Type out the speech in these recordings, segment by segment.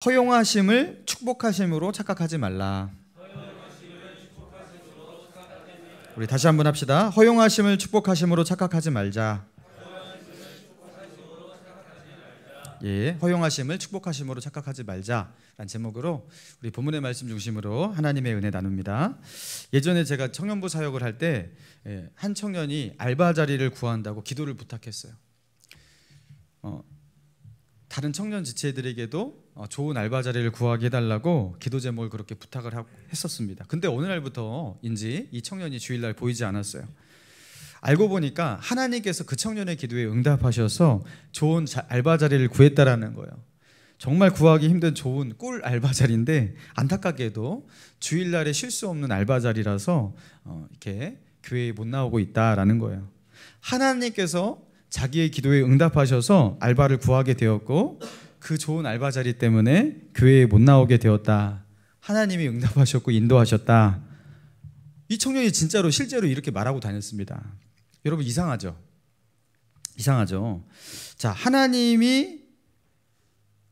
허용하심을 축복하심으로 착각하지 말라. 우리 다시 한번 합시다. 허용하심을 축복하심으로 착각하지 말자. 예, 허용하심을 축복하심으로 착각하지 말자 라는 제목으로 우리 본문의 말씀 중심으로 하나님의 은혜 나눕니다. 예전에 제가 청년부 사역을 할 때 한 청년이 알바 자리를 구한다고 기도를 부탁했어요. 다른 청년 지체들에게도 좋은 알바 자리를 구하게 해달라고 기도 제목을 그렇게 부탁을 했었습니다. 근데 어느 날부터인지 이 청년이 주일날 보이지 않았어요. 알고 보니까 하나님께서 그 청년의 기도에 응답하셔서 좋은 알바 자리를 구했다라는 거예요. 정말 구하기 힘든 좋은 꿀 알바 자리인데 안타깝게도 주일날에 쉴 수 없는 알바 자리라서 이렇게 교회에 못 나오고 있다라는 거예요. 하나님께서 자기의 기도에 응답하셔서 알바를 구하게 되었고 그 좋은 알바 자리 때문에 교회에 못 나오게 되었다. 하나님이 응답하셨고 인도하셨다. 이 청년이 진짜로 실제로 이렇게 말하고 다녔습니다. 여러분 이상하죠? 이상하죠? 자, 하나님이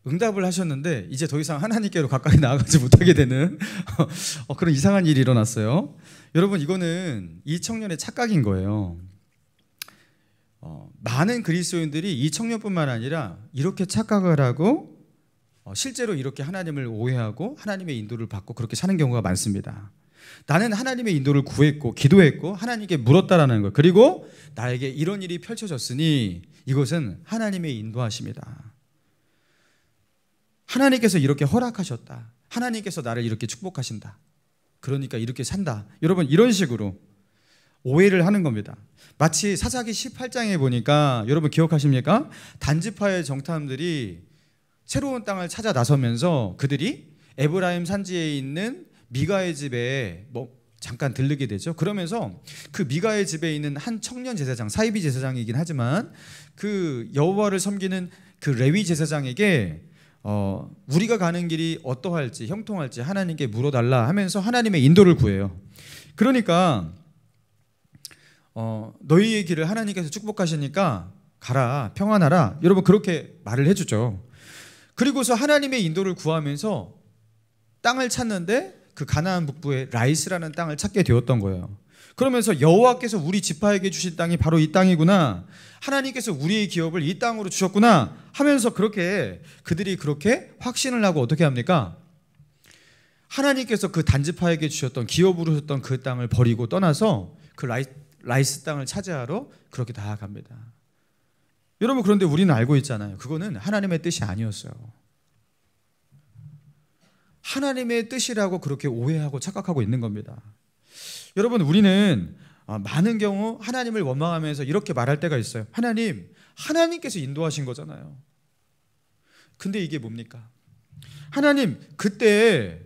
응답을 하셨는데 이제 더 이상 하나님께로 가까이 나아가지 못하게 되는 그런 이상한 일이 일어났어요. 여러분 이거는 이 청년의 착각인 거예요. 많은 그리스도인들이 이 청년뿐만 아니라 이렇게 착각을 하고 실제로 이렇게 하나님을 오해하고 하나님의 인도를 받고 그렇게 사는 경우가 많습니다. 나는 하나님의 인도를 구했고 기도했고 하나님께 물었다라는 거, 그리고 나에게 이런 일이 펼쳐졌으니 이것은 하나님의 인도하심이다. 하나님께서 이렇게 허락하셨다. 하나님께서 나를 이렇게 축복하신다. 그러니까 이렇게 산다. 여러분 이런 식으로 오해를 하는 겁니다. 마치 사사기 18장에 보니까 여러분 기억하십니까? 단지파의 정탐들이 새로운 땅을 찾아 나서면서 그들이 에브라임 산지에 있는 미가의 집에 잠깐 들르게 되죠. 그러면서 그 미가의 집에 있는 한 청년 제사장, 사이비 제사장이긴 하지만 그 여호와를 섬기는 그 레위 제사장에게 우리가 가는 길이 어떠할지 형통할지 하나님께 물어달라 하면서 하나님의 인도를 구해요. 그러니까 너희의 길을 하나님께서 축복하시니까 가라, 평안하라. 여러분 그렇게 말을 해주죠. 그리고서 하나님의 인도를 구하면서 땅을 찾는데 그 가나안 북부의 라이스라는 땅을 찾게 되었던 거예요. 그러면서 여호와께서 우리 지파에게 주신 땅이 바로 이 땅이구나, 하나님께서 우리의 기업을 이 땅으로 주셨구나 하면서 그들이 그렇게 확신을 하고 어떻게 합니까? 하나님께서 그 단지파에게 주셨던 기업으로 주셨던 그 땅을 버리고 떠나서 그 라이스 땅을 차지하러 그렇게 나아갑니다. 여러분 그런데 우리는 알고 있잖아요. 그거는 하나님의 뜻이 아니었어요. 하나님의 뜻이라고 그렇게 오해하고 착각하고 있는 겁니다. 여러분 우리는 많은 경우 하나님을 원망하면서 이렇게 말할 때가 있어요. 하나님께서 인도하신 거잖아요. 근데 이게 뭡니까? 하나님 그때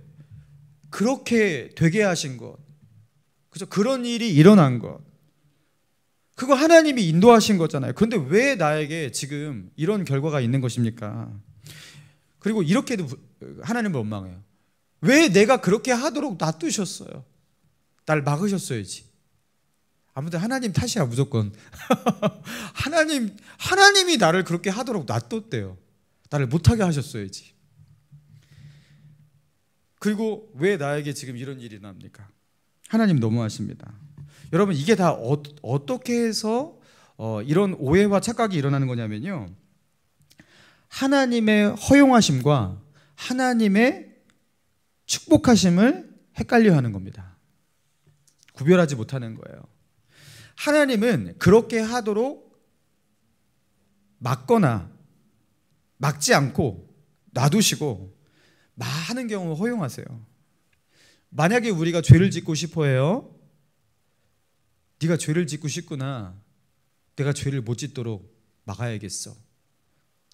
그렇게 되게 하신 것, 그죠? 그런 일이 일어난 것, 그거 하나님이 인도하신 거잖아요. 그런데 왜 나에게 지금 이런 결과가 있는 것입니까? 그리고 이렇게도 하나님을 원망해요. 왜 내가 그렇게 하도록 놔두셨어요? 날 막으셨어야지. 아무튼 하나님 탓이야 무조건. 하나님이 나를 그렇게 하도록 놔뒀대요. 나를 못하게 하셨어야지. 그리고 왜 나에게 지금 이런 일이 납니까? 하나님 너무하십니다. 여러분 이게 다 어떻게 해서 이런 오해와 착각이 일어나는 거냐면요, 하나님의 허용하심과 하나님의 축복하심을 헷갈려 하는 겁니다. 구별하지 못하는 거예요. 하나님은 그렇게 하도록 막지 않고 놔두시고 많은 경우 허용하세요. 만약에 우리가 죄를 짓고 싶어 해요. 네가 죄를 짓고 싶구나. 내가 죄를 못 짓도록 막아야겠어.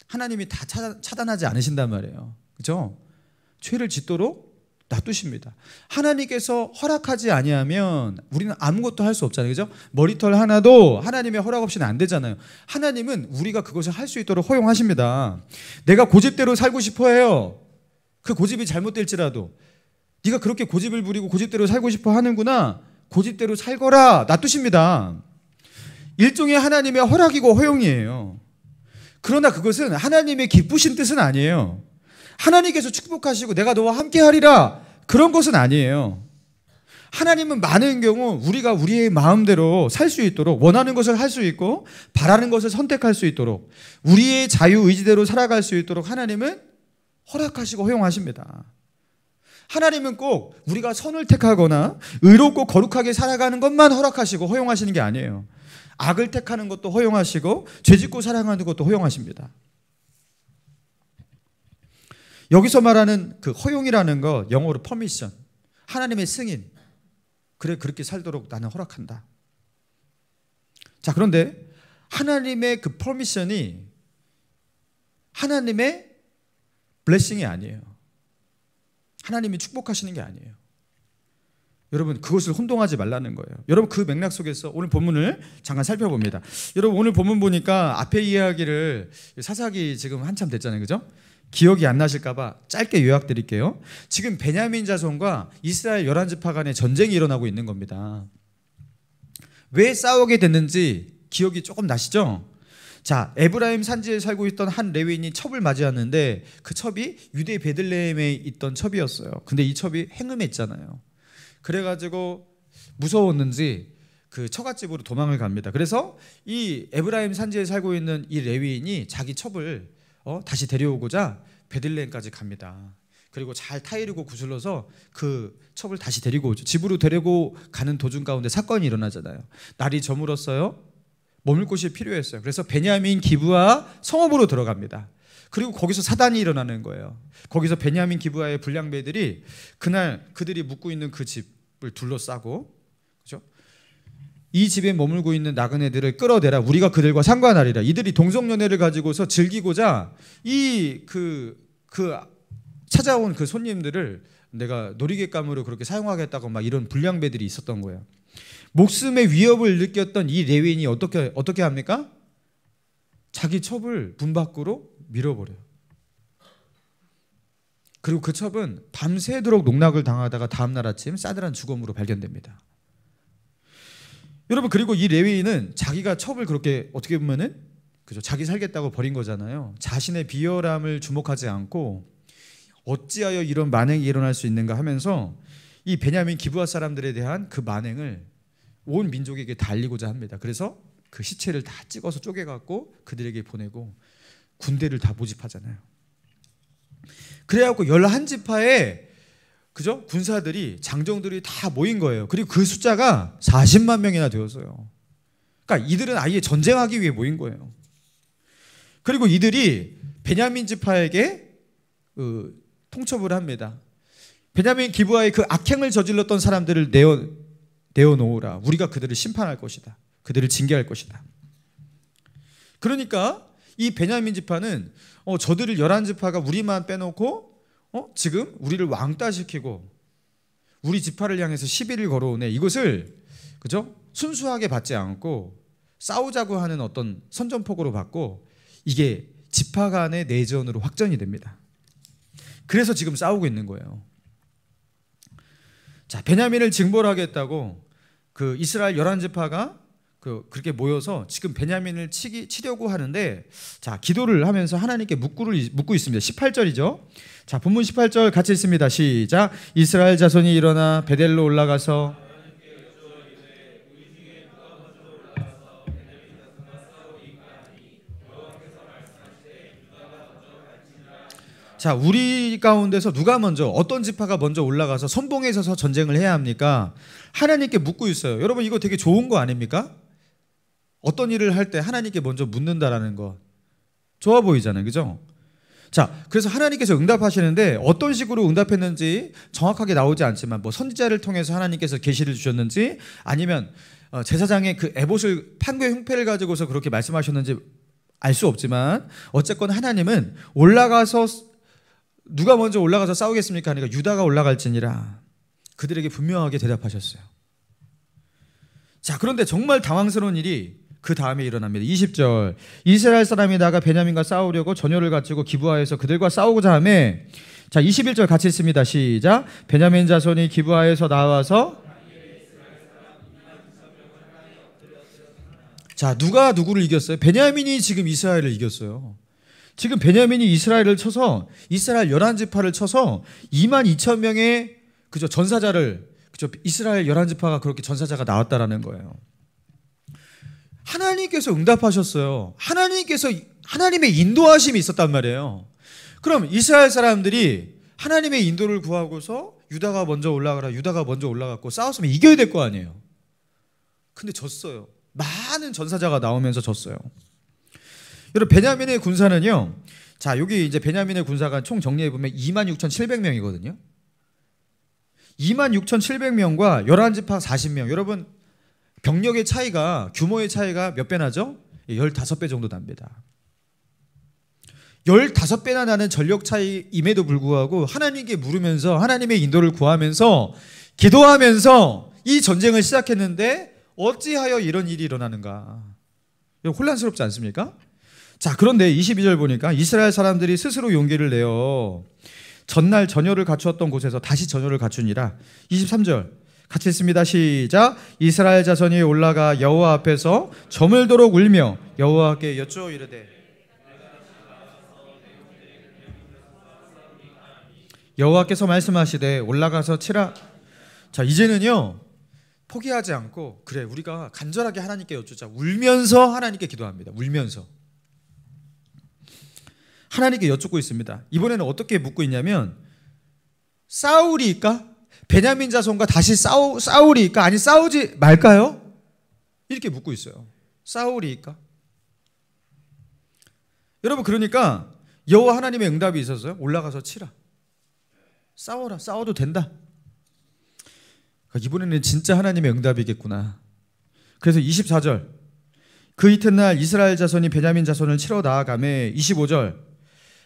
하나님이 다 차단하지 않으신단 말이에요. 그죠? 죄를 짓도록 놔두십니다. 하나님께서 허락하지 아니하면 우리는 아무것도 할 수 없잖아요. 그죠? 머리털 하나도 하나님의 허락 없이는 안 되잖아요. 하나님은 우리가 그것을 할 수 있도록 허용하십니다. 내가 고집대로 살고 싶어 해요. 그 고집이 잘못될지라도 네가 그렇게 고집을 부리고 고집대로 살고 싶어 하는구나, 고집대로 살거라 놔두십니다. 일종의 하나님의 허락이고 허용이에요. 그러나 그것은 하나님의 기쁘신 뜻은 아니에요. 하나님께서 축복하시고 내가 너와 함께 하리라 그런 것은 아니에요. 하나님은 많은 경우 우리가 우리의 마음대로 살 수 있도록, 원하는 것을 할 수 있고 바라는 것을 선택할 수 있도록, 우리의 자유의지대로 살아갈 수 있도록 하나님은 허락하시고 허용하십니다. 하나님은 꼭 우리가 선을 택하거나 의롭고 거룩하게 살아가는 것만 허락하시고 허용하시는 게 아니에요. 악을 택하는 것도 허용하시고 죄짓고 살아가는 것도 허용하십니다. 여기서 말하는 그 허용이라는 거 영어로 퍼미션, 하나님의 승인. 그래, 그렇게 살도록 나는 허락한다. 자, 그런데 하나님의 그 퍼미션이 하나님의 블레싱이 아니에요. 하나님이 축복하시는 게 아니에요. 여러분, 그것을 혼동하지 말라는 거예요. 여러분, 그 맥락 속에서 오늘 본문을 잠깐 살펴봅니다. 여러분, 오늘 본문 보니까 앞에 이야기를 사사기 지금 한참 됐잖아요, 그죠? 기억이 안 나실까봐 짧게 요약드릴게요. 지금 베냐민 자손과 이스라엘 11지파 간의 전쟁이 일어나고 있는 겁니다. 왜 싸우게 됐는지 기억이 조금 나시죠? 자, 에브라임 산지에 살고 있던 한 레위인이 첩을 맞이하는데 그 첩이 유대 베들레헴에 있던 첩이었어요. 근데 이 첩이 행음했잖아요. 그래가지고 무서웠는지 그 처갓집으로 도망을 갑니다. 그래서 이 에브라임 산지에 살고 있는 이 레위인이 자기 첩을 다시 데려오고자 베들레헴까지 갑니다. 그리고 잘 타이르고 구슬러서 그 첩을 다시 데리고 오죠. 집으로 데리고 가는 도중 가운데 사건이 일어나잖아요. 날이 저물었어요. 머물 곳이 필요했어요. 그래서 베냐민 기브아 성읍으로 들어갑니다. 그리고 거기서 사단이 일어나는 거예요. 거기서 베냐민 기브아의 불량배들이 그날 그들이 묵고 있는 그 집을 둘러싸고, 그렇죠? 이 집에 머물고 있는 나그네들을 끌어내라. 우리가 그들과 상관하리라. 이들이 동성연애를 가지고서 즐기고자 찾아온 그 손님들을 내가 놀이객감으로 그렇게 사용하겠다고 막 이런 불량배들이 있었던 거예요. 목숨의 위협을 느꼈던 이 레위인이 어떻게 합니까? 자기 첩을 문 밖으로 밀어버려요. 그리고 그 첩은 밤새도록 농락을 당하다가 다음날 아침 싸늘한 죽음으로 발견됩니다. 여러분, 그리고 이 레위인은 자기가 첩을 그렇게 어떻게 보면은, 그죠, 자기 살겠다고 버린 거잖아요. 자신의 비열함을 주목하지 않고 어찌하여 이런 만행이 일어날 수 있는가 하면서 이 베냐민 기브아 사람들에 대한 그 만행을 온 민족에게 다 알리고자 합니다. 그래서 그 시체를 다 찍어서 쪼개갖고 그들에게 보내고 군대를 다 모집하잖아요. 그래갖고 11지파에, 그죠? 군사들이, 장정들이 다 모인 거예요. 그리고 그 숫자가 40만 명이나 되었어요. 그러니까 이들은 아예 전쟁하기 위해 모인 거예요. 그리고 이들이 베냐민 지파에게 통첩을 합니다. 베냐민 기브아의 그 악행을 저질렀던 사람들을 내어놓으라. 우리가 그들을 심판할 것이다. 그들을 징계할 것이다. 그러니까 이 베냐민 지파는 저들을 11지파가 우리만 빼놓고 지금 우리를 왕따시키고 우리 지파를 향해서 시비를 걸어오네. 이것을, 그죠? 순수하게 받지 않고 싸우자고 하는 어떤 선전포고로 받고 이게 지파 간의 내전으로 확전이 됩니다. 그래서 지금 싸우고 있는 거예요. 자, 베냐민을 징벌하겠다고 그 이스라엘 11지파가 그렇게 모여서 지금 베냐민을 치려고 하는데, 자, 기도를 하면서 하나님께 묻고 있습니다. 18절이죠. 자, 본문 18절 같이 읽습니다. 시작. 이스라엘 자손이 일어나 베델로 올라가서, 자, 우리 가운데서 누가 먼저, 어떤 지파가 먼저 올라가서 선봉에 서서 전쟁을 해야 합니까? 하나님께 묻고 있어요. 여러분, 이거 되게 좋은 거 아닙니까? 어떤 일을 할 때 하나님께 먼저 묻는다라는 거 좋아 보이잖아요, 그죠? 자, 그래서 하나님께서 응답하시는데 어떤 식으로 응답했는지 정확하게 나오지 않지만, 뭐 선지자를 통해서 하나님께서 계시를 주셨는지, 아니면 제사장의 그 에봇을 판교의 흉패를 가지고서 그렇게 말씀하셨는지 알 수 없지만, 어쨌건 하나님은 올라가서, 누가 먼저 올라가서 싸우겠습니까? 하니까 유다가 올라갈지니라 그들에게 분명하게 대답하셨어요. 자, 그런데 정말 당황스러운 일이 그 다음에 일어납니다. 20절. 이스라엘 사람이 나가 베냐민과 싸우려고 전열을 갖추고 기브아에서 그들과 싸우고자 하매, 자, 21절 같이 읽습니다. 시작. 베냐민 자손이 기브아에서 나와서, 자, 누가 누구를 이겼어요? 베냐민이 지금 이스라엘을 이겼어요. 지금 베냐민이 이스라엘을 쳐서 이스라엘 11지파를 쳐서 22,000명의 그죠 전사자를 그죠 이스라엘 11지파가 그렇게 전사자가 나왔다라는 거예요. 하나님께서 응답하셨어요. 하나님께서 하나님의 인도하심이 있었단 말이에요. 그럼 이스라엘 사람들이 하나님의 인도를 구하고서 유다가 먼저 올라가라. 유다가 먼저 올라갔고 싸웠으면 이겨야 될 거 아니에요. 근데 졌어요. 많은 전사자가 나오면서 졌어요. 여러분 베냐민의 군사는요. 자, 여기 이제 베냐민의 군사가 총 정리해 보면 26,700명이거든요. 26,700명과 11지파 40명. 여러분 병력의 차이가 규모의 차이가 몇 배 나죠? 15배 정도 납니다. 15배나 나는 전력 차이임에도 불구하고 하나님께 물으면서 하나님의 인도를 구하면서 기도하면서 이 전쟁을 시작했는데 어찌하여 이런 일이 일어나는가? 혼란스럽지 않습니까? 자, 그런데 22절 보니까 이스라엘 사람들이 스스로 용기를 내어 전날 전열을 갖추었던 곳에서 다시 전열을 갖추니라. 23절 같이 읽습니다. 시작. 이스라엘 자손이 올라가 여호와 앞에서 저물도록 울며 여호와께 여쭈어 이르되 여호와께서 말씀하시되 올라가서 치라. 자, 이제는요 포기하지 않고 그래 우리가 간절하게 하나님께 여쭈자. 울면서 하나님께 기도합니다. 울면서 하나님께 여쭙고 있습니다. 이번에는 어떻게 묻고 있냐면 싸우리까? 베냐민 자손과 다시 싸우리까? 아니 싸우지 말까요? 이렇게 묻고 있어요. 싸우리까? 여러분 그러니까 여호와 하나님의 응답이 있었어요. 올라가서 치라. 싸워라. 싸워도 된다. 이번에는 진짜 하나님의 응답이겠구나. 그래서 24절 그 이튿날 이스라엘 자손이 베냐민 자손을 치러 나아가매 25절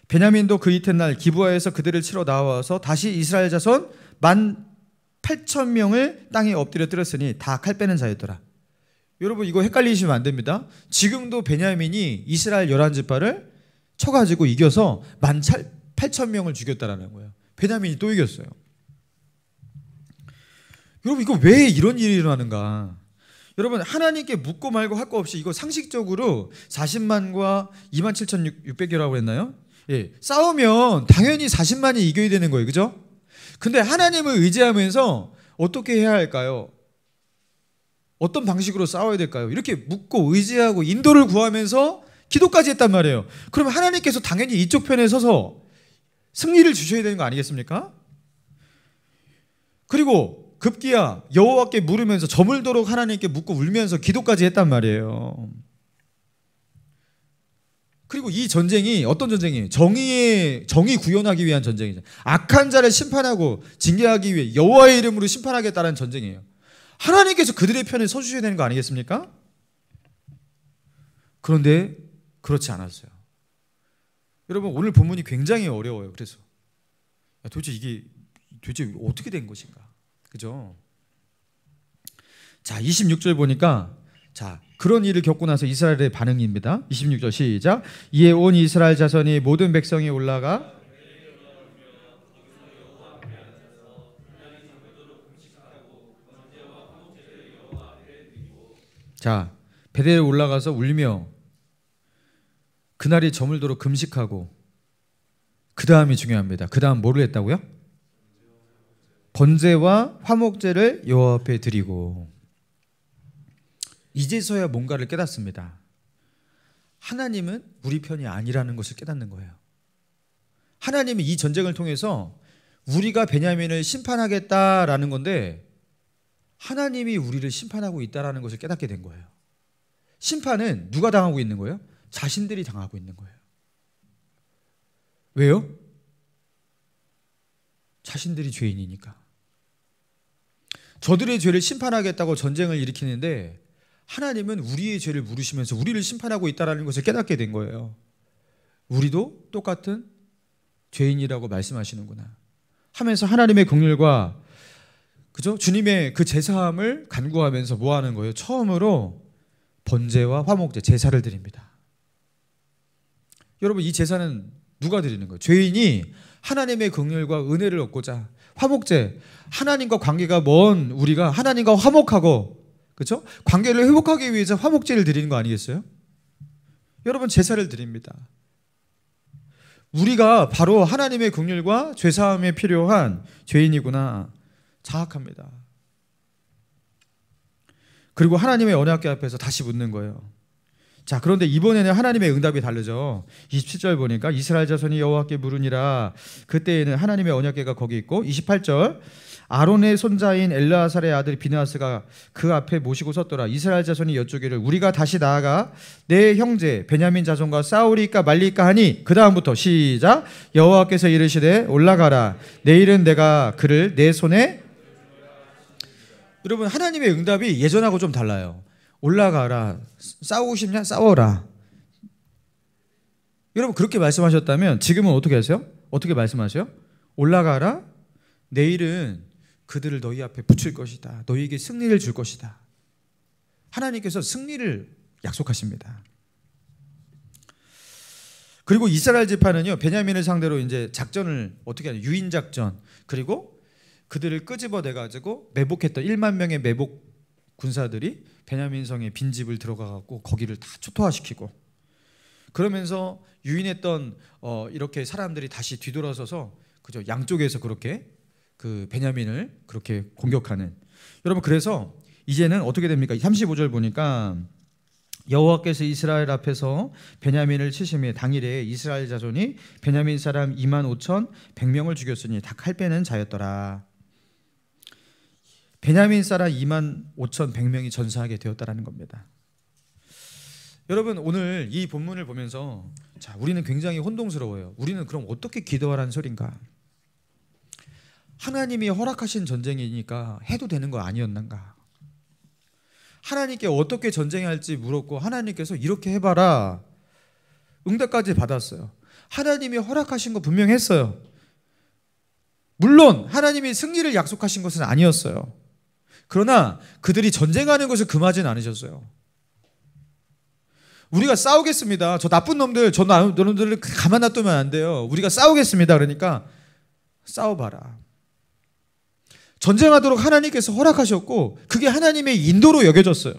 베냐민도 그 이튿날 기브아에서 그들을 치러 나와서 다시 이스라엘 자손 18,000명을 땅에 엎드려 뜨렸으니 다 칼 빼는 자였더라. 여러분 이거 헷갈리시면 안 됩니다. 지금도 베냐민이 이스라엘 11지파를 쳐가지고 이겨서 18,000명을 죽였다라는 거예요. 베냐민이 또 이겼어요. 여러분 이거 왜 이런 일이 일어나는가? 여러분 하나님께 묻고 말고 할 거 없이 이거 상식적으로 40만과 27,600이라고 했나요? 예, 싸우면 당연히 40만이 이겨야 되는 거예요. 그죠? 근데 하나님을 의지하면서 어떻게 해야 할까요? 어떤 방식으로 싸워야 될까요? 이렇게 묻고 의지하고 인도를 구하면서 기도까지 했단 말이에요. 그러면 하나님께서 당연히 이쪽 편에 서서 승리를 주셔야 되는 거 아니겠습니까? 그리고 급기야 여호와께 물으면서 저물도록 하나님께 묻고 울면서 기도까지 했단 말이에요. 그리고 이 전쟁이 어떤 전쟁이에요? 정의 구현하기 위한 전쟁이죠. 악한 자를 심판하고 징계하기 위해 여호와의 이름으로 심판하겠다는 전쟁이에요. 하나님께서 그들의 편에 서주셔야 되는 거 아니겠습니까? 그런데 그렇지 않았어요. 여러분 오늘 본문이 굉장히 어려워요. 그래서 도대체 이게 도대체 어떻게 된 것인가? 그죠? 자, 26절 보니까 자, 그런 일을 겪고 나서 이스라엘의 반응입니다. 26절 시작. 이에 온 이스라엘 자손이 모든 백성이 올라가 자, 베델에 올라가서 울며 그날이 저물도록 금식하고 그 다음이 중요합니다. 그 다음 뭐를 했다고요? 번제와 화목제를 여호와 앞에 드리고 이제서야 뭔가를 깨닫습니다. 하나님은 우리 편이 아니라는 것을 깨닫는 거예요. 하나님은 이 전쟁을 통해서 우리가 베냐민을 심판하겠다라는 건데 하나님이 우리를 심판하고 있다라는 것을 깨닫게 된 거예요. 심판은 누가 당하고 있는 거예요? 자신들이 당하고 있는 거예요. 왜요? 자신들이 죄인이니까. 저들의 죄를 심판하겠다고 전쟁을 일으키는데 하나님은 우리의 죄를 물으시면서 우리를 심판하고 있다는 것을 깨닫게 된 거예요. 우리도 똑같은 죄인이라고 말씀하시는구나 하면서 하나님의 긍휼과 그죠? 주님의 그 제사함을 간구하면서 뭐 하는 거예요? 처음으로 번제와 화목제, 제사를 드립니다. 여러분 이 제사는 누가 드리는 거예요? 죄인이 하나님의 긍휼과 은혜를 얻고자 화목제, 하나님과 관계가 먼 우리가 하나님과 화목하고 그렇죠? 관계를 회복하기 위해서 화목제를 드리는 거 아니겠어요? 여러분 제사를 드립니다. 우리가 바로 하나님의 긍휼과 죄사함에 필요한 죄인이구나 자학합니다. 그리고 하나님의 언약궤 앞에서 다시 묻는 거예요. 자, 그런데 이번에는 하나님의 응답이 다르죠. 27절 보니까 이스라엘 자손이 여호와께 물으니라. 그때에는 하나님의 언약궤가 거기 있고, 28절 아론의 손자인 엘르아살의 아들 비느하스가 그 앞에 모시고 섰더라. 이스라엘 자손이 여쭈기를 우리가 다시 나아가 내 형제 베냐민 자손과 싸우리까 말리까 하니, 그 다음부터 시작. 여호와께서 이르시되 올라가라. 내일은 내가 그를 내 손에. 여러분, 하나님의 응답이 예전하고 좀 달라요. 올라가라. 싸우고 싶냐? 싸워라. 여러분, 그렇게 말씀하셨다면 지금은 어떻게 하세요? 어떻게 말씀하세요? 올라가라. 내일은 그들을 너희 앞에 붙일 것이다. 너희에게 승리를 줄 것이다. 하나님께서 승리를 약속하십니다. 그리고 이스라엘 지파는요, 베냐민을 상대로 이제 작전을 어떻게 하냐? 유인 작전. 그리고 그들을 끄집어내 가지고 매복했던 1만 명의 매복 군사들이 베냐민 성의 빈집을 들어가 갖고 거기를 다 초토화시키고, 그러면서 유인했던 이렇게 사람들이 다시 뒤돌아서서 그죠? 양쪽에서 그렇게 그 베냐민을 그렇게 공격하는. 여러분, 그래서 이제는 어떻게 됩니까? 35절 보니까 여호와께서 이스라엘 앞에서 베냐민을 치심에 당일에 이스라엘 자손이 베냐민 사람 2만 5천 100명을 죽였으니 다 칼 빼는 자였더라. 베냐민 사람 2만 5천 100명이 전사하게 되었다라는 겁니다. 여러분, 오늘 이 본문을 보면서 자, 우리는 굉장히 혼동스러워요. 우리는 그럼 어떻게 기도하라는 소린가? 하나님이 허락하신 전쟁이니까 해도 되는 거 아니었는가? 하나님께 어떻게 전쟁할지 물었고 하나님께서 이렇게 해봐라. 응답까지 받았어요. 하나님이 허락하신 거 분명했어요. 물론 하나님이 승리를 약속하신 것은 아니었어요. 그러나 그들이 전쟁하는 것을 금하진 않으셨어요. 우리가 싸우겠습니다. 저 나쁜 놈들, 저 놈들을 가만 놔두면 안 돼요. 우리가 싸우겠습니다. 그러니까 싸워봐라. 전쟁하도록 하나님께서 허락하셨고, 그게 하나님의 인도로 여겨졌어요.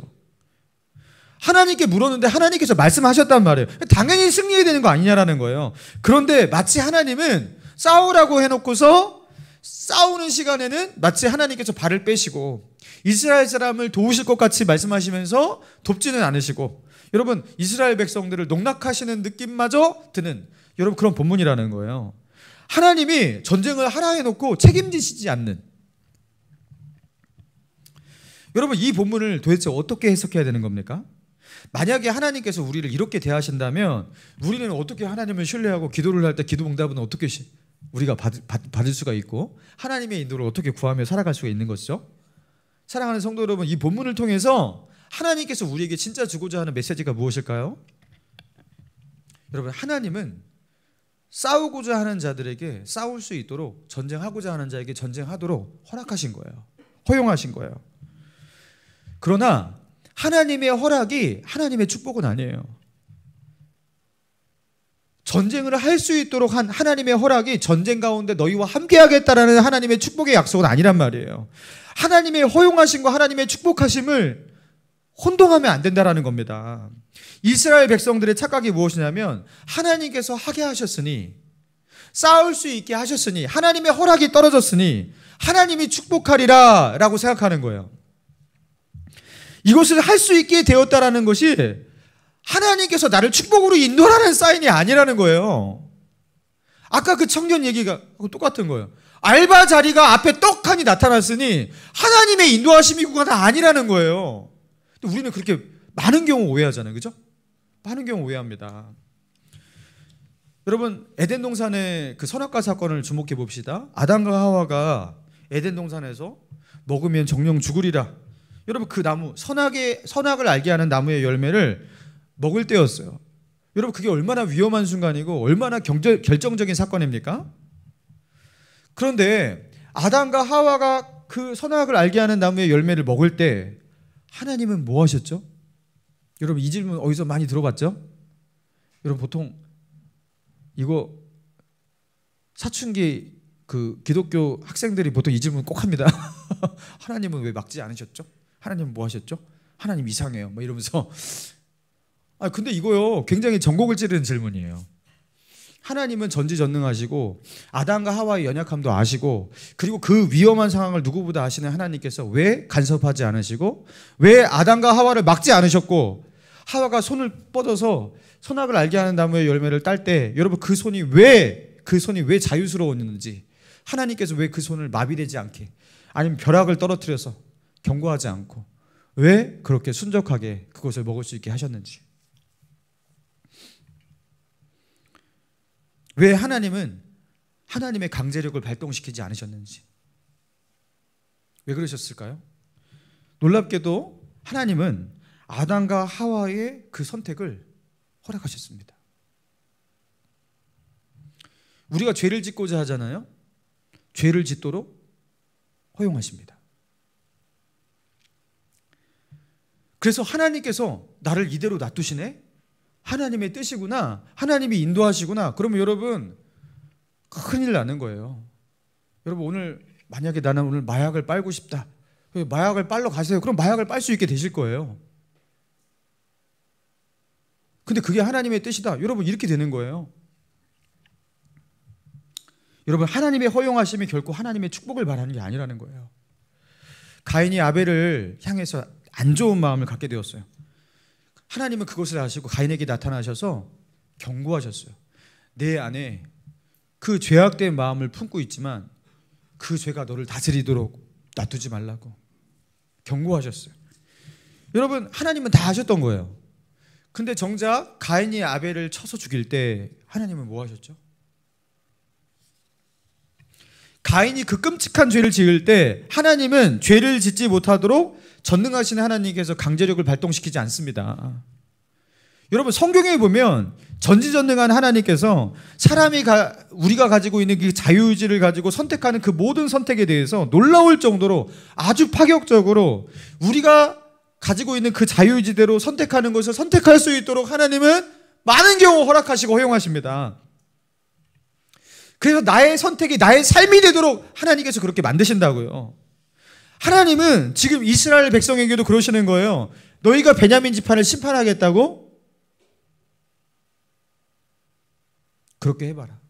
하나님께 물었는데 하나님께서 말씀하셨단 말이에요. 당연히 승리해야 되는 거 아니냐라는 거예요. 그런데 마치 하나님은 싸우라고 해놓고서 싸우는 시간에는 마치 하나님께서 발을 빼시고 이스라엘 사람을 도우실 것 같이 말씀하시면서 돕지는 않으시고, 여러분, 이스라엘 백성들을 농락하시는 느낌마저 드는 여러분 그런 본문이라는 거예요. 하나님이 전쟁을 하라 해놓고 책임지시지 않는. 여러분, 이 본문을 도대체 어떻게 해석해야 되는 겁니까? 만약에 하나님께서 우리를 이렇게 대하신다면 우리는 어떻게 하나님을 신뢰하고 기도를 할 때 기도 응답은 어떻게 우리가 받을 수가 있고 하나님의 인도를 어떻게 구하며 살아갈 수가 있는 것이죠? 사랑하는 성도 여러분, 이 본문을 통해서 하나님께서 우리에게 진짜 주고자 하는 메시지가 무엇일까요? 여러분, 하나님은 싸우고자 하는 자들에게 싸울 수 있도록, 전쟁하고자 하는 자에게 전쟁하도록 허락하신 거예요. 허용하신 거예요. 그러나 하나님의 허락이 하나님의 축복은 아니에요. 전쟁을 할 수 있도록 한 하나님의 허락이 전쟁 가운데 너희와 함께 하겠다라는 하나님의 축복의 약속은 아니란 말이에요. 하나님의 허용하심과 하나님의 축복하심을 혼동하면 안 된다라는 겁니다. 이스라엘 백성들의 착각이 무엇이냐면 하나님께서 하게 하셨으니, 싸울 수 있게 하셨으니, 하나님의 허락이 떨어졌으니 하나님이 축복하리라 라고 생각하는 거예요. 이것을 할 수 있게 되었다라는 것이 하나님께서 나를 축복으로 인도하라는 사인이 아니라는 거예요. 아까 그 청년 얘기가 똑같은 거예요. 알바 자리가 앞에 떡하니 나타났으니 하나님의 인도하심이구나 아니라는 거예요. 근데 우리는 그렇게 많은 경우 오해하잖아요. 그죠? 많은 경우 오해합니다. 여러분, 에덴 동산의 그 선악과 사건을 주목해 봅시다. 아담과 하와가 에덴 동산에서 먹으면 정령 죽으리라. 여러분, 그 나무, 선악을 알게 하는 나무의 열매를 먹을 때였어요. 여러분, 그게 얼마나 위험한 순간이고 얼마나 결정적인 사건입니까? 그런데 아담과 하와가 그 선악을 알게 하는 나무의 열매를 먹을 때 하나님은 뭐 하셨죠? 여러분, 이 질문 어디서 많이 들어봤죠? 여러분, 보통 이거 사춘기 그 기독교 학생들이 보통 이 질문 꼭 합니다. 하나님은 왜 막지 않으셨죠? 하나님은 뭐 하셨죠? 하나님 이상해요. 뭐 이러면서. 근데 이거요, 굉장히 전곡을 찌르는 질문이에요. 하나님은 전지전능하시고 아담과 하와의 연약함도 아시고, 그리고 그 위험한 상황을 누구보다 아시는 하나님께서 왜 간섭하지 않으시고, 왜 아담과 하와를 막지 않으셨고, 하와가 손을 뻗어서 선악을 알게 하는 나무의 열매를 딸 때 여러분 그 손이 왜 자유스러웠는지, 하나님께서 왜 그 손을 마비되지 않게, 아니면 벼락을 떨어뜨려서 경고하지 않고 왜 그렇게 순적하게 그것을 먹을 수 있게 하셨는지, 왜 하나님은 하나님의 강제력을 발동시키지 않으셨는지, 왜 그러셨을까요? 놀랍게도 하나님은 아담과 하와의 그 선택을 허락하셨습니다. 우리가 죄를 짓고자 하잖아요. 죄를 짓도록 허용하십니다. 그래서 하나님께서 나를 이대로 놔두시네? 하나님의 뜻이구나, 하나님이 인도하시구나. 그러면 여러분 큰일 나는 거예요. 여러분 오늘 만약에 나는 오늘 마약을 빨고 싶다, 마약을 빨러 가세요. 그럼 마약을 빨 수 있게 되실 거예요. 근데 그게 하나님의 뜻이다, 여러분 이렇게 되는 거예요. 여러분 하나님의 허용하심이 결코 하나님의 축복을 바라는 게 아니라는 거예요. 가인이 아벨을 향해서 안 좋은 마음을 갖게 되었어요. 하나님은 그것을 아시고 가인에게 나타나셔서 경고하셨어요. 내 안에 그 죄악된 마음을 품고 있지만 그 죄가 너를 다스리도록 놔두지 말라고 경고하셨어요. 여러분 하나님은 다 하셨던 거예요. 근데 정작 가인이 아벨을 쳐서 죽일 때 하나님은 뭐 하셨죠? 가인이 그 끔찍한 죄를 지을 때 하나님은 죄를 짓지 못하도록 전능하신 하나님께서 강제력을 발동시키지 않습니다. 여러분 성경에 보면 전지전능한 하나님께서 우리가 가지고 있는 그 자유의지를 가지고 선택하는 그 모든 선택에 대해서 놀라울 정도로 아주 파격적으로 우리가 가지고 있는 그 자유의지대로 선택하는 것을 선택할 수 있도록 하나님은 많은 경우 허락하시고 허용하십니다. 그래서 나의 선택이 나의 삶이 되도록 하나님께서 그렇게 만드신다고요. 하나님은 지금 이스라엘 백성에게도 그러시는 거예요. 너희가 베냐민 지파를 심판하겠다고? 그렇게 해봐라.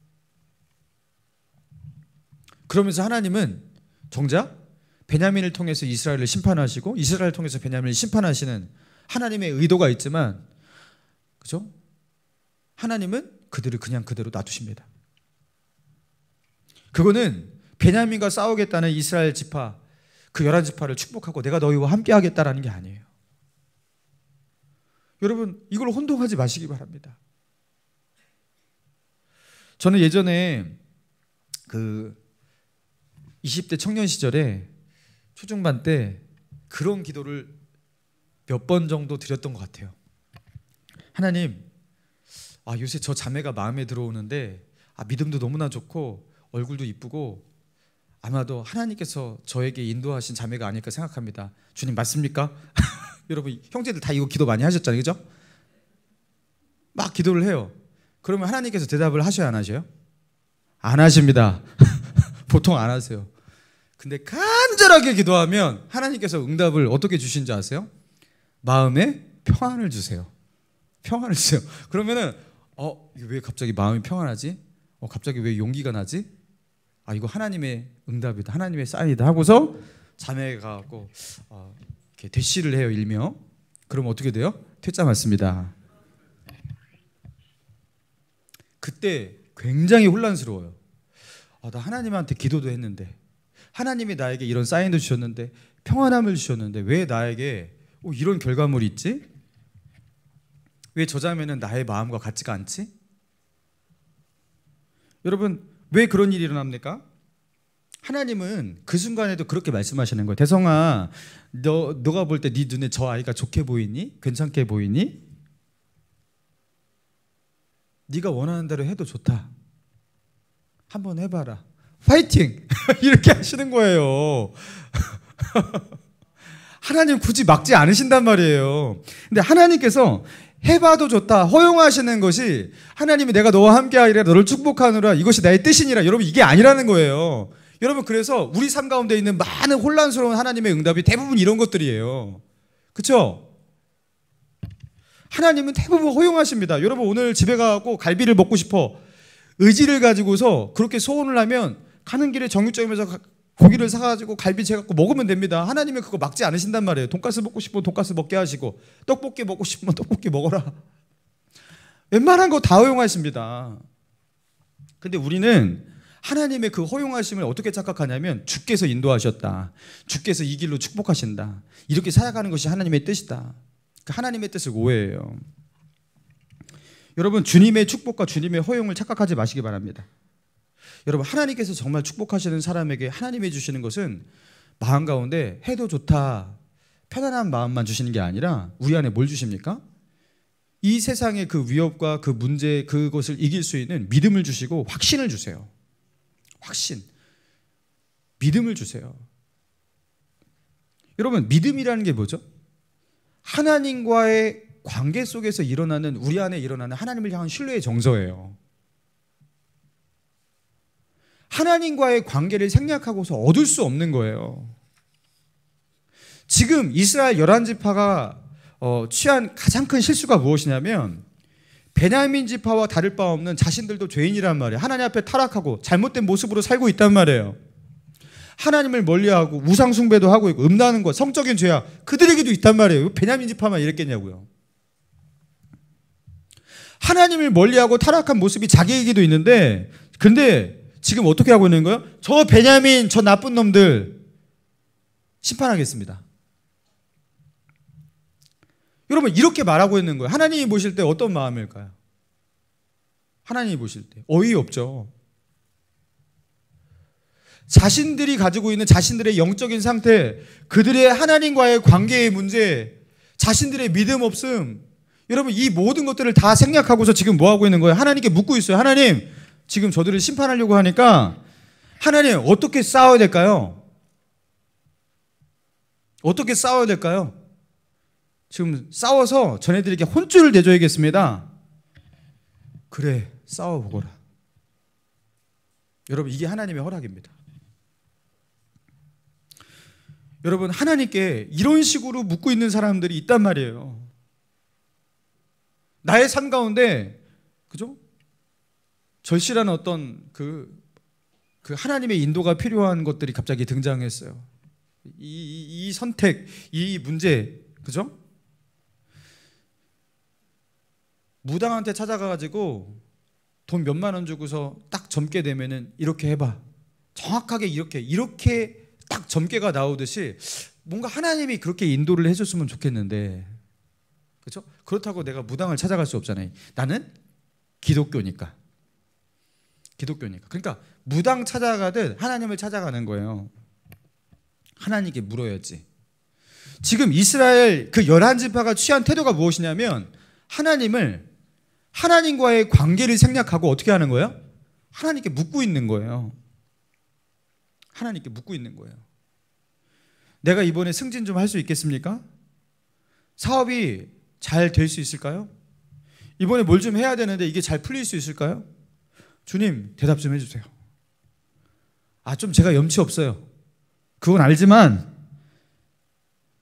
그러면서 하나님은 정작 베냐민을 통해서 이스라엘을 심판하시고 이스라엘을 통해서 베냐민을 심판하시는 하나님의 의도가 있지만, 그죠? 하나님은 그들을 그냥 그대로 놔두십니다. 그거는 베냐민과 싸우겠다는 이스라엘 지파, 그 11지파를 축복하고 내가 너희와 함께 하겠다라는 게 아니에요. 여러분 이걸 혼동하지 마시기 바랍니다. 저는 예전에 그 20대 청년 시절에 초중반 때 그런 기도를 몇 번 정도 드렸던 것 같아요. 하나님, 요새 저 자매가 마음에 들어오는데 믿음도 너무나 좋고 얼굴도 이쁘고 아마도 하나님께서 저에게 인도하신 자매가 아닐까 생각합니다. 주님 맞습니까? 여러분 형제들 다 이거 기도 많이 하셨잖아요, 그죠? 막 기도를 해요. 그러면 하나님께서 대답을 하셔야 안 하셔요? 안 하십니다. 보통 안 하세요. 근데 간절하게 기도하면 하나님께서 응답을 어떻게 주신지 아세요? 마음에 평안을 주세요. 평안을 주세요. 그러면은 왜 갑자기 마음이 평안하지? 갑자기 왜 용기가 나지? 이거 하나님의 응답이다, 하나님의 사인이다 하고서 자매가 갖고 이렇게 대시를 해요, 일명. 그럼 어떻게 돼요? 퇴짜 맞습니다. 그때 굉장히 혼란스러워요. 나 하나님한테 기도도 했는데, 하나님이 나에게 이런 사인도 주셨는데, 평안함을 주셨는데 왜 나에게 이런 결과물이 있지? 왜 저 자매는 나의 마음과 같지가 않지? 여러분 왜 그런 일이 일어납니까? 하나님은 그 순간에도 그렇게 말씀하시는 거예요. 대성아, 너가 볼 때 네 눈에 저 아이가 좋게 보이니? 괜찮게 보이니? 네가 원하는 대로 해도 좋다. 한번 해봐라. 파이팅! 이렇게 하시는 거예요. 하나님 굳이 막지 않으신단 말이에요. 근데 하나님께서 해봐도 좋다 허용하시는 것이 하나님이 내가 너와 함께하리라 너를 축복하노라 이것이 나의 뜻이니라, 여러분 이게 아니라는 거예요. 여러분 그래서 우리 삶 가운데 있는 많은 혼란스러운 하나님의 응답이 대부분 이런 것들이에요. 그렇죠? 하나님은 대부분 허용하십니다. 여러분 오늘 집에 가고 갈비를 먹고 싶어. 의지를 가지고서 그렇게 소원을 하면 가는 길에 정육점에서 고기를 사가지고 갈비채 갖고 먹으면 됩니다. 하나님은 그거 막지 않으신단 말이에요. 돈가스 먹고 싶으면 돈가스 먹게 하시고, 떡볶이 먹고 싶으면 떡볶이 먹어라. 웬만한 거 다 허용하십니다. 근데 우리는 하나님의 그 허용하심을 어떻게 착각하냐면, 주께서 인도하셨다, 주께서 이 길로 축복하신다, 이렇게 살아가는 것이 하나님의 뜻이다. 그 하나님의 뜻을 오해해요. 여러분, 주님의 축복과 주님의 허용을 착각하지 마시기 바랍니다. 여러분, 하나님께서 정말 축복하시는 사람에게 하나님이 주시는 것은 마음 가운데 해도 좋다, 편안한 마음만 주시는 게 아니라 우리 안에 뭘 주십니까? 이 세상의 그 위협과 그 문제, 그것을 이길 수 있는 믿음을 주시고 확신을 주세요. 확신, 믿음을 주세요. 여러분, 믿음이라는 게 뭐죠? 하나님과의 관계 속에서 일어나는, 우리 안에 일어나는 하나님을 향한 신뢰의 정서예요. 하나님과의 관계를 생략하고서 얻을 수 없는 거예요. 지금 이스라엘 11지파가 취한 가장 큰 실수가 무엇이냐면, 베냐민 지파와 다를 바 없는 자신들도 죄인이란 말이에요. 하나님 앞에 타락하고 잘못된 모습으로 살고 있단 말이에요. 하나님을 멀리하고 우상 숭배도 하고 있고, 음란한 것, 성적인 죄악 그들에게도 있단 말이에요. 베냐민 지파만 이랬겠냐고요. 하나님을 멀리하고 타락한 모습이 자기에게도 있는데, 근데 지금 어떻게 하고 있는 거예요? 저 베냐민, 저 나쁜 놈들 심판하겠습니다. 여러분, 이렇게 말하고 있는 거예요. 하나님이 보실 때 어떤 마음일까요? 하나님이 보실 때 어이없죠. 자신들이 가지고 있는 자신들의 영적인 상태, 그들의 하나님과의 관계의 문제, 자신들의 믿음 없음, 여러분, 이 모든 것들을 다 생략하고서 지금 뭐 하고 있는 거예요? 하나님께 묻고 있어요. 하나님, 지금 저들을 심판하려고 하니까 하나님, 어떻게 싸워야 될까요? 어떻게 싸워야 될까요? 지금 싸워서 전애들에게 혼쭐을 내줘야겠습니다. 그래, 싸워보거라. 여러분, 이게 하나님의 허락입니다. 여러분, 하나님께 이런 식으로 묻고 있는 사람들이 있단 말이에요. 나의 삶 가운데, 그죠? 절실한 어떤 그 하나님의 인도가 필요한 것들이 갑자기 등장했어요. 이 선택, 이 문제, 그죠? 무당한테 찾아가가지고 돈 몇만 원 주고서 딱 점괘 되면은 이렇게 해봐, 정확하게 이렇게 딱 점괘가 나오듯이 뭔가 하나님이 그렇게 인도를 해줬으면 좋겠는데, 그렇죠? 그렇다고 내가 무당을 찾아갈 수 없잖아요. 나는 기독교니까. 그러니까 무당 찾아가듯 하나님을 찾아가는 거예요. 하나님께 물어야지. 지금 이스라엘 그 11지파가 취한 태도가 무엇이냐면, 하나님과의 관계를 생략하고 어떻게 하는 거예요? 하나님께 묻고 있는 거예요. 하나님께 묻고 있는 거예요. 내가 이번에 승진 좀 할 수 있겠습니까? 사업이 잘 될 수 있을까요? 이번에 뭘 좀 해야 되는데 이게 잘 풀릴 수 있을까요? 주님, 대답 좀 해주세요. 좀 제가 염치 없어요. 그건 알지만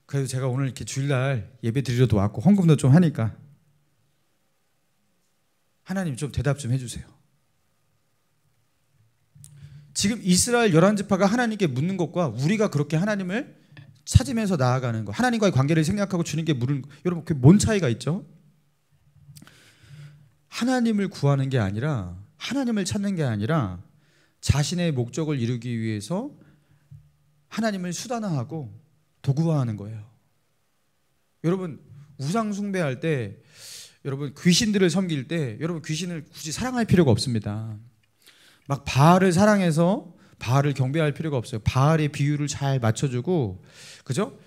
그래도 제가 오늘 이렇게 주일날 예배 드리러도 왔고 헌금도 좀 하니까 하나님 좀 대답 좀 해주세요. 지금 이스라엘 11지파가 하나님께 묻는 것과 우리가 그렇게 하나님을 찾으면서 나아가는 것, 하나님과의 관계를 생각하고 주님께 물은 것, 여러분, 그게 뭔 차이가 있죠? 하나님을 구하는 게 아니라, 하나님을 찾는 게 아니라 자신의 목적을 이루기 위해서 하나님을 수단화하고 도구화하는 거예요. 여러분, 우상 숭배할 때, 여러분, 귀신들을 섬길 때, 여러분, 귀신을 굳이 사랑할 필요가 없습니다. 막 바알을 사랑해서 바알을 경배할 필요가 없어요. 바알의 비율을 잘 맞춰주고, 그죠?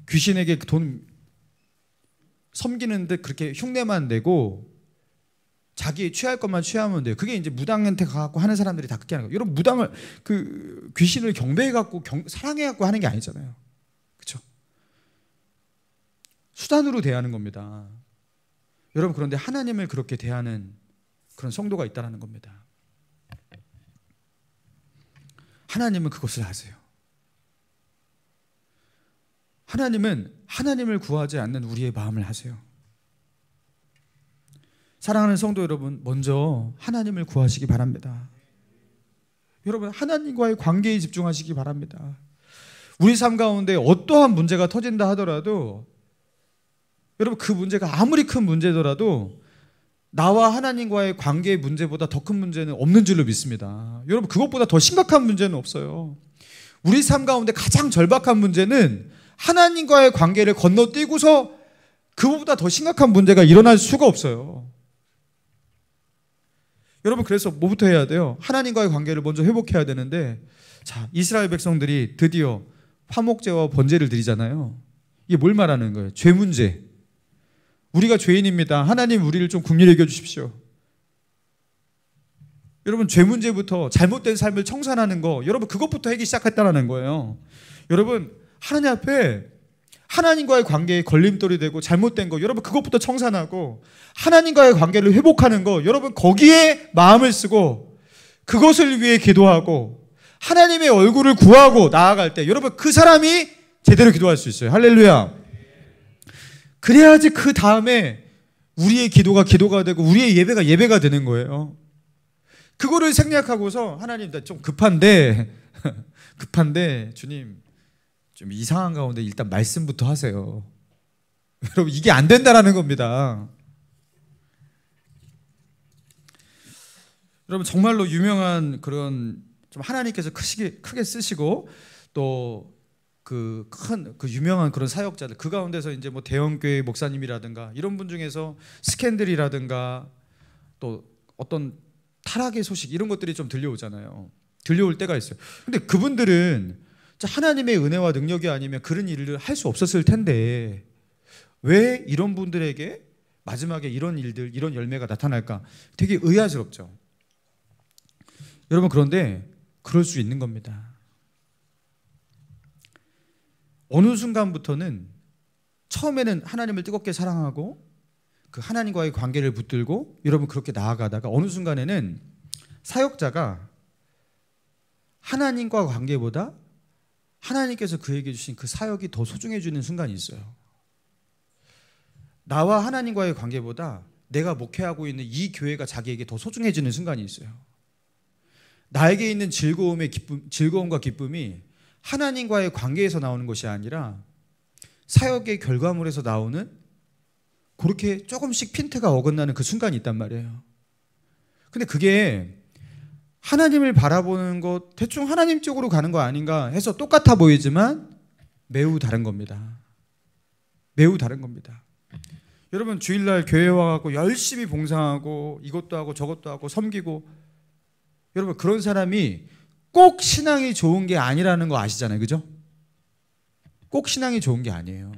귀신에게 돈 섬기는 듯 그렇게 흉내만 내고 자기 취할 것만 취하면 돼요. 그게 이제 무당한테 가갖고 하는 사람들이 다 그렇게 하는 거예요. 여러분, 무당을 귀신을 경배해갖고 사랑해갖고 하는 게 아니잖아요. 그렇죠? 수단으로 대하는 겁니다. 여러분, 그런데 하나님을 그렇게 대하는 그런 성도가 있다는 겁니다. 하나님은 그것을 아세요. 하나님은 하나님을 구하지 않는 우리의 마음을 아세요. 사랑하는 성도 여러분, 먼저 하나님을 구하시기 바랍니다. 여러분, 하나님과의 관계에 집중하시기 바랍니다. 우리 삶 가운데 어떠한 문제가 터진다 하더라도 여러분, 그 문제가 아무리 큰 문제더라도 나와 하나님과의 관계의 문제보다 더 큰 문제는 없는 줄로 믿습니다. 여러분, 그것보다 더 심각한 문제는 없어요. 우리 삶 가운데 가장 절박한 문제는 하나님과의 관계를 건너뛰고서 그보다 더 심각한 문제가 일어날 수가 없어요. 여러분, 그래서 뭐부터 해야 돼요? 하나님과의 관계를 먼저 회복해야 되는데, 자, 이스라엘 백성들이 드디어 화목제와 번제를 드리잖아요. 이게 뭘 말하는 거예요? 죄 문제. 우리가 죄인입니다. 하나님, 우리를 좀 긍휼히 여겨 주십시오. 여러분, 죄 문제부터, 잘못된 삶을 청산하는 거, 여러분, 그것부터 하기 시작했다는 거예요. 여러분, 하나님 앞에 하나님과의 관계에 걸림돌이 되고 잘못된 거, 여러분, 그것부터 청산하고 하나님과의 관계를 회복하는 거, 여러분, 거기에 마음을 쓰고 그것을 위해 기도하고 하나님의 얼굴을 구하고 나아갈 때, 여러분, 그 사람이 제대로 기도할 수 있어요. 할렐루야. 그래야지 그 다음에 우리의 기도가 되고 우리의 예배가 되는 거예요. 그거를 생략하고서 하나님, 나 좀 급한데 주님 좀 이상한 가운데 일단 말씀부터 하세요. 여러분, 이게 안 된다라는 겁니다. 여러분, 정말로 유명한 그런 좀 하나님께서 크게 쓰시고 또 그 유명한 그런 사역자들, 그 가운데서 이제 뭐 대형교회 목사님이라든가 이런 분 중에서 스캔들이라든가 또 어떤 타락의 소식 이런 것들이 좀 들려오잖아요. 들려올 때가 있어요. 근데 그분들은 하나님의 은혜와 능력이 아니면 그런 일을 할 수 없었을 텐데 왜 이런 분들에게 마지막에 이런 일들, 이런 열매가 나타날까? 되게 의아스럽죠. 여러분, 그런데 그럴 수 있는 겁니다. 어느 순간부터는 처음에는 하나님을 뜨겁게 사랑하고 그 하나님과의 관계를 붙들고 여러분 그렇게 나아가다가 어느 순간에는 사역자가 하나님과 관계보다 하나님께서 그에게 주신 그 사역이 더 소중해지는 순간이 있어요. 나와 하나님과의 관계보다 내가 목회하고 있는 이 교회가 자기에게 더 소중해지는 순간이 있어요. 나에게 있는 즐거움과 기쁨이 하나님과의 관계에서 나오는 것이 아니라 사역의 결과물에서 나오는 그렇게 조금씩 핀트가 어긋나는 그 순간이 있단 말이에요. 근데 그게 하나님을 바라보는 것, 대충 하나님 쪽으로 가는 거 아닌가 해서 똑같아 보이지만 매우 다른 겁니다. 매우 다른 겁니다. 여러분, 주일날 교회 와서 열심히 봉사하고 이것도 하고 저것도 하고 섬기고, 여러분, 그런 사람이 꼭 신앙이 좋은 게 아니라는 거 아시잖아요. 그죠? 꼭 신앙이 좋은 게 아니에요.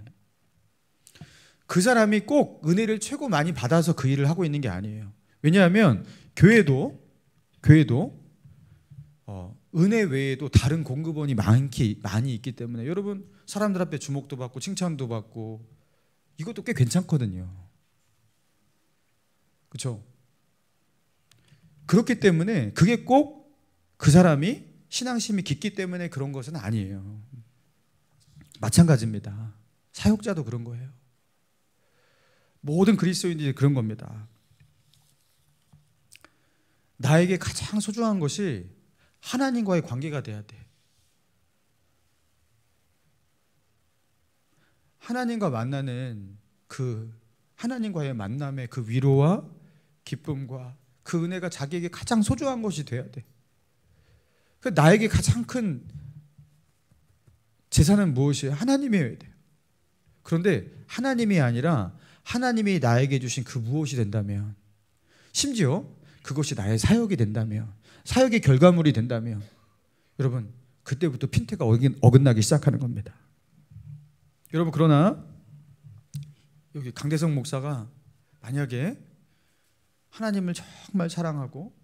그 사람이 꼭 은혜를 최고 많이 받아서 그 일을 하고 있는 게 아니에요. 왜냐하면 교회도 은혜 외에도 다른 공급원이 많이 있기 때문에 여러분, 사람들 앞에 주목도 받고 칭찬도 받고 이것도 꽤 괜찮거든요. 그렇죠? 그렇기 때문에 그게 꼭 그 사람이 신앙심이 깊기 때문에 그런 것은 아니에요. 마찬가지입니다. 사역자도 그런 거예요. 모든 그리스도인들이 그런 겁니다. 나에게 가장 소중한 것이 하나님과의 관계가 돼야 돼. 하나님과 만나는 그 하나님과의 만남의 그 위로와 기쁨과 그 은혜가 자기에게 가장 소중한 것이 돼야 돼. 나에게 가장 큰 재산은 무엇이에요? 하나님이어야 돼요. 그런데 하나님이 아니라 하나님이 나에게 주신 그 무엇이 된다면, 심지어 그것이 나의 사역이 된다면, 사역의 결과물이 된다면, 여러분, 그때부터 핀트가 어긋나기 시작하는 겁니다. 여러분, 그러나 여기 강대성 목사가 만약에 하나님을 정말 사랑하고,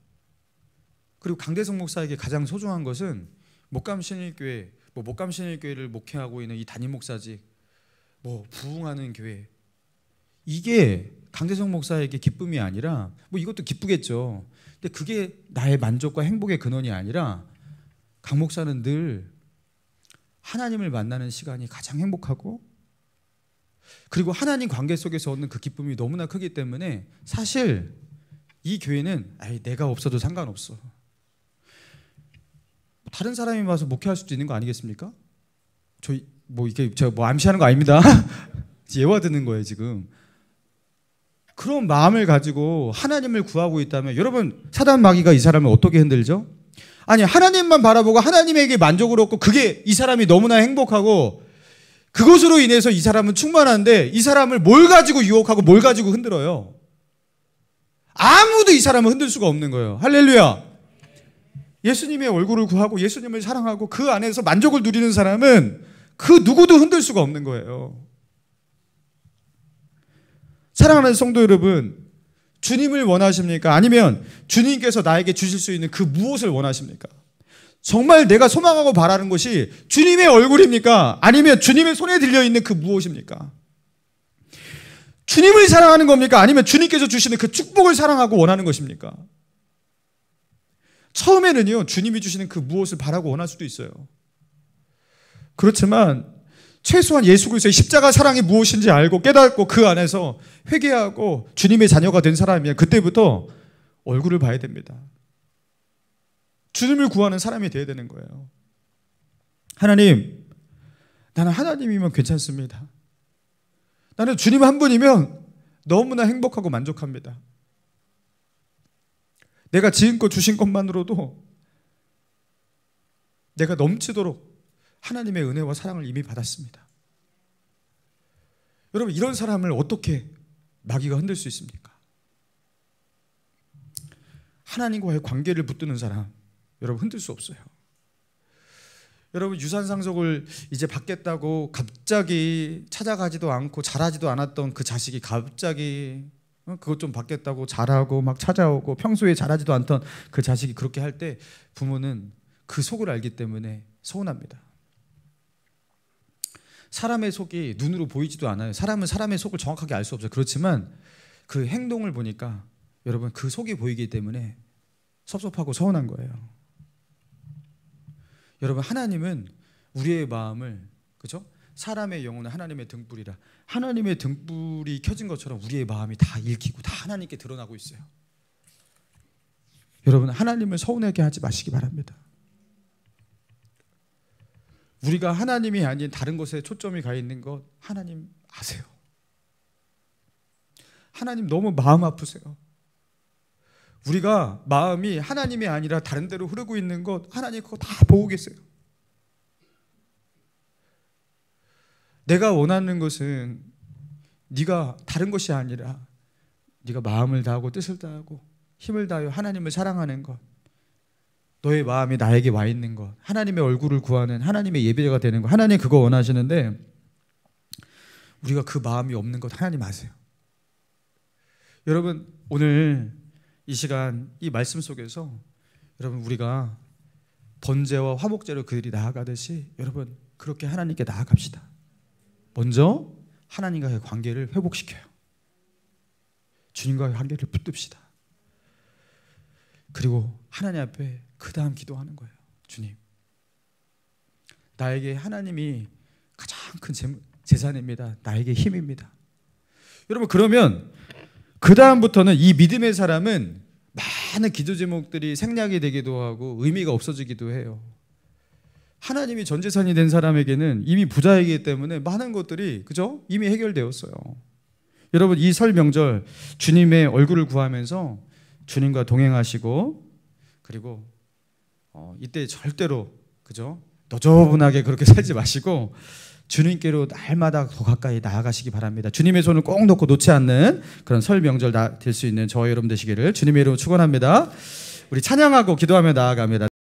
그리고 강대성 목사에게 가장 소중한 것은 목감신일교회, 목감신일교회를 목회하고 있는 이 담임 목사직, 부흥하는 교회, 이게 강대성 목사에게 기쁨이 아니라, 이것도 기쁘겠죠. 근데 그게 나의 만족과 행복의 근원이 아니라 강 목사는 늘 하나님을 만나는 시간이 가장 행복하고 그리고 하나님 관계 속에서 얻는 그 기쁨이 너무나 크기 때문에 사실 이 교회는 내가 없어도 상관없어. 다른 사람이 와서 목회할 수도 있는 거 아니겠습니까? 저희 이게 제가 암시하는 거 아닙니다. 예화 드는 거예요 지금. 그런 마음을 가지고 하나님을 구하고 있다면 여러분 사단 마귀가 이 사람을 어떻게 흔들죠? 아니 하나님만 바라보고 하나님에게 만족을 얻고 그게 이 사람이 너무나 행복하고 그것으로 인해서 이 사람은 충만한데 이 사람을 뭘 가지고 유혹하고 뭘 가지고 흔들어요? 아무도 이 사람을 흔들 수가 없는 거예요. 할렐루야. 예수님의 얼굴을 구하고 예수님을 사랑하고 그 안에서 만족을 누리는 사람은 그 누구도 흔들 수가 없는 거예요. 사랑하는 성도 여러분, 주님을 원하십니까? 아니면 주님께서 나에게 주실 수 있는 그 무엇을 원하십니까? 정말 내가 소망하고 바라는 것이 주님의 얼굴입니까? 아니면 주님의 손에 들려있는 그 무엇입니까? 주님을 사랑하는 겁니까? 아니면 주님께서 주시는 그 축복을 사랑하고 원하는 것입니까? 처음에는요, 주님이 주시는 그 무엇을 바라고 원할 수도 있어요. 그렇지만 최소한 예수 그리스도의 십자가 사랑이 무엇인지 알고 깨닫고 그 안에서 회개하고 주님의 자녀가 된 사람이면 그때부터 얼굴을 봐야 됩니다. 주님을 구하는 사람이 되어야 되는 거예요. 하나님, 나는 하나님이면 괜찮습니다. 나는 주님 한 분이면 너무나 행복하고 만족합니다. 내가 지금껏 주신 것만으로도 내가 넘치도록 하나님의 은혜와 사랑을 이미 받았습니다. 여러분, 이런 사람을 어떻게 마귀가 흔들 수 있습니까? 하나님과의 관계를 붙드는 사람, 여러분 흔들 수 없어요. 여러분, 유산상속을 이제 받겠다고 갑자기 찾아가지도 않고 잘하지도 않았던 그 자식이 갑자기 그것 좀 받겠다고 잘하고 막 찾아오고 평소에 잘하지도 않던 그 자식이 그렇게 할 때 부모는 그 속을 알기 때문에 서운합니다. 사람의 속이 눈으로 보이지도 않아요. 사람은 사람의 속을 정확하게 알 수 없어요. 그렇지만 그 행동을 보니까 여러분 그 속이 보이기 때문에 섭섭하고 서운한 거예요. 여러분, 하나님은 우리의 마음을, 그죠? 사람의 영혼은 하나님의 등불이라. 하나님의 등불이 켜진 것처럼 우리의 마음이 다 읽히고 다 하나님께 드러나고 있어요. 여러분, 하나님을 서운하게 하지 마시기 바랍니다. 우리가 하나님이 아닌 다른 것에 초점이 가 있는 것 하나님 아세요. 하나님 너무 마음 아프세요. 우리가 마음이 하나님이 아니라 다른 데로 흐르고 있는 것 하나님 그거 다 보고 계세요. 내가 원하는 것은 네가 다른 것이 아니라 네가 마음을 다하고 뜻을 다하고 힘을 다하여 하나님을 사랑하는 것, 너의 마음이 나에게 와 있는 것, 하나님의 얼굴을 구하는 하나님의 예배자가 되는 것, 하나님 그거 원하시는데 우리가 그 마음이 없는 것 하나님 아세요. 여러분, 오늘 이 시간 이 말씀 속에서 여러분 우리가 번제와 화목제로 그들이 나아가듯이 여러분 그렇게 하나님께 나아갑시다. 먼저 하나님과의 관계를 회복시켜요. 주님과의 관계를 붙듭시다. 그리고 하나님 앞에 그 다음 기도하는 거예요. 주님, 나에게 하나님이 가장 큰 재산입니다. 나에게 힘입니다. 여러분, 그러면 그 다음부터는 이 믿음의 사람은 많은 기도 제목들이 생략이 되기도 하고 의미가 없어지기도 해요. 하나님이 전 재산이 된 사람에게는 이미 부자이기 때문에 많은 것들이, 그죠? 이미 해결되었어요. 여러분, 이 설 명절 주님의 얼굴을 구하면서 주님과 동행하시고, 그리고 이때 절대로, 그죠? 너저분하게 그렇게 살지 마시고 주님께로 날마다 더 가까이 나아가시기 바랍니다. 주님의 손을 꼭 놓고 놓지 않는 그런 설 명절 될 수 있는 저와 여러분 되시기를 주님의 이름으로 축원합니다. 우리 찬양하고 기도하며 나아갑니다.